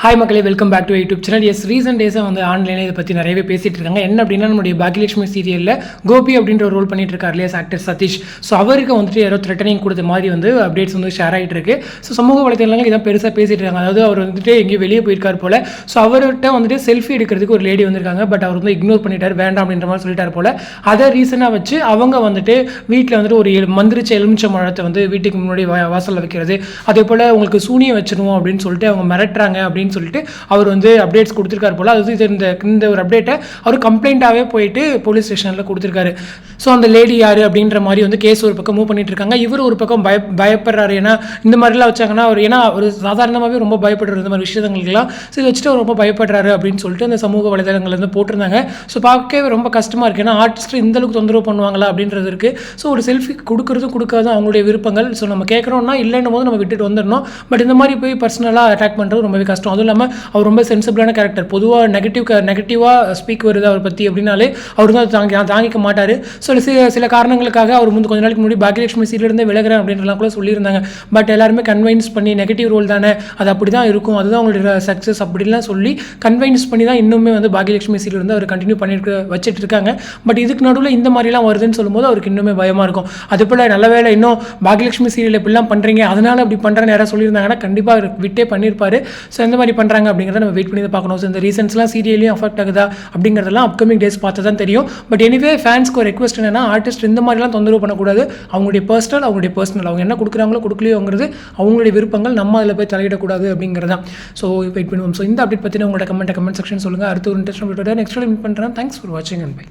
Hi மக்களே, welcome back to YouTube channel. Yes, recent டேஸாக வந்து ஆன்லைனில் இதை பற்றி நிறையவே பேசிகிட்டு இருக்காங்க. என்ன அப்படின்னா, நம்முடைய பாக்கியலட்சுமி சீரியலில் கோபி அப்படின்ற ஒரு ரோல் பண்ணிட்டு இருக்கார் இல்லையா ஆக்டர் சதீஷ். ஸோ அவருக்கு வந்துட்டு யாரோ த்ரெட்டனிங் கொடுத்த மாதிரி வந்து அப்டேட்ஸ் வந்து ஷேர் ஆகிட்டு இருக்கு. ஸோ சமூக வலைத்தளங்கள் இதான் பெருசாக பேசிட்டு இருக்காங்க. அதாவது அவர் வந்துட்டு எங்கேயும் வெளியே போயிருக்கார் போல. ஸோ அவர்கிட்ட வந்துட்டு செல்ஃபி எடுக்கிறதுக்கு ஒரு லேடி வந்திருக்காங்க. பட் அவர் வந்து இக்னோர் பண்ணிட்டார், வேண்டாம் அப்படின்ற மாதிரி சொல்லிட்டார் போல. அதை ரீசனாக வச்சு அவங்க வந்துட்டு வீட்டில் வந்துட்டு ஒரு மந்திரிச்ச எலுமிச்சை மழத்தை வந்து வீட்டுக்கு முன்னாடி வாசலில் வைக்கிறது, அதே போல் உங்களுக்கு சூனியம் வச்சிருவோம் அப்படின்னு சொல்லிட்டு அவங்க மிரட்டுறாங்க அப்படின்னு சொல்லிட்டு அவர் வந்து அப்டேட்ஸ் கொடுத்துருக்காரு போல. அது இந்த ஒரு அப்டேட்டை அவர் கம்ப்ளைண்ட்டாகவே போயிட்டு போலீஸ் ஸ்டேஷனில் கொடுத்துருக்காரு. ஸோ அந்த லேடி யார் அப்படின்ற மாதிரி வந்து கேஸ் ஒரு பக்கம் மூவ் பண்ணிட்டு இருக்காங்க. இவர் ஒரு பக்கம் பயப்படுறாரு. ஏன்னா இந்த மாதிரிலாம் வச்சாங்கன்னா அவர், ஏன்னா அவர் சாதாரணமாகவே ரொம்ப பயப்படுறாரு இந்த மாதிரி விஷயங்களுக்குலாம். ஸோ இதை வச்சுட்டு அவர் ரொம்ப பயப்படுறாரு அப்படின்னு சொல்லிட்டு அந்த சமூக வலைதளங்கள் வந்து போட்டிருந்தாங்க. ஸோ பார்க்கவே ரொம்ப கஷ்டமாக இருக்குது. ஏன்னா ஆர்டிஸ்ட் இந்தளவுக்கு தொந்தரவு பண்ணுவாங்களா அப்படின்றது இருக்குது. ஸோ ஒரு செல்ஃபி கொடுக்குறதும் கொடுக்காதும் அவங்களுடைய விருப்பங்கள். ஸோ நம்ம கேட்குறோம்னா இல்லைன்னும் போது நம்ம விட்டுட்டு வந்துடணும். பட் இந்த மாதிரி போய் பர்சனலாக அட்டாக் பண்ணுறது ரொம்பவே கஷ்டம். அதுவும் இல்லாமல் அவர் ரொம்ப சென்சிபிளான கேரக்டர். பொதுவாக நெகட்டிவாக ஸ்பீக் வருது அவர் பற்றி அப்படின்னாலே அவர் தான் தாங்கிக்க மாட்டார். ஸோ சில காரணங்களுக்காக அவர் கொஞ்ச நாளைக்கு முன்னாடி பாக்கியலட்சுமி சீரியலிருந்து விலகிறேன் அப்படின்றலாம் கூட சொல்லியிருந்தாங்க. பட் எல்லாருமே கன்வைன்ஸ் பண்ணி நெகட்டிவ் ரோல் தானே, அது அப்படி தான் இருக்கும், அதுதான் அவங்களுடைய சக்ஸஸ் அப்படின்லாம் சொல்லி கன்வைன்ஸ் பண்ணி தான் இன்னுமே வந்து பாக்கியலட்சுமி சீரியல் வந்து அவர் கண்டினியூ பண்ணிட்டு வச்சுட்டு இருக்காங்க. பட் இதுக்கு நடுவில் இந்த மாதிரிலாம் வருதுன்னு சொல்லும்போது அவருக்கு இன்னுமே பயமாக இருக்கும். அதே போல் நல்ல வேலை இன்னும் பாக்கியலட்சுமி சீரியல் இப்படிலாம் பண்ணுறீங்க, அதனால் அப்படி பண்ணுறேன்னு யாராவது சொல்லியிருந்தாங்கன்னா கண்டிப்பாக விட்டே பண்ணியிருப்பாரு. ஸோ எந்த மாதிரி பண்ணுறாங்க அப்படிங்கிறத நம்ம வெயிட் பண்ணி தான் பார்க்கணும். ஸோ இந்த ரீசன்ஸ்லாம் சீரியலையும் அஃபெக்ட் ஆகுதா அப்படிங்கிறதெல்லாம் அப்கமிங் டேஸ் பார்த்து தான் தெரியும். பட் எனிவே ஃபேன்ஸ்க்கு ஒரு ரெக்வஸ்ட் என்னன்னா, ஆர்டிஸ்ட் இந்த மாதிரிலாம் தொந்தரவு பண்ணக்கூடாது. அவங்களுடைய பர்சனல் அவங்க என்ன கொடுக்குறாங்களோ கொடுக்கலையோங்கிறது அவங்களுடைய விருப்பங்கள், நம்ம அதில் போய் தலையிடக்கூடாது அப்படிங்கிறது தான். ஸோ வெயிட் பண்ணுவோம். ஸோ இந்த அப்டேட் பற்றின உங்களோட கமெண்ட் செக்ஷன் சொல்லுங்கள். அடுத்த ஒரு இன்ட்ரெஸ்ட் நெக்ஸ்ட் மீட் பண்ணுறேன். தேங்க்ஸ் ஃபார் வாட்சிங் அண்ட் பை.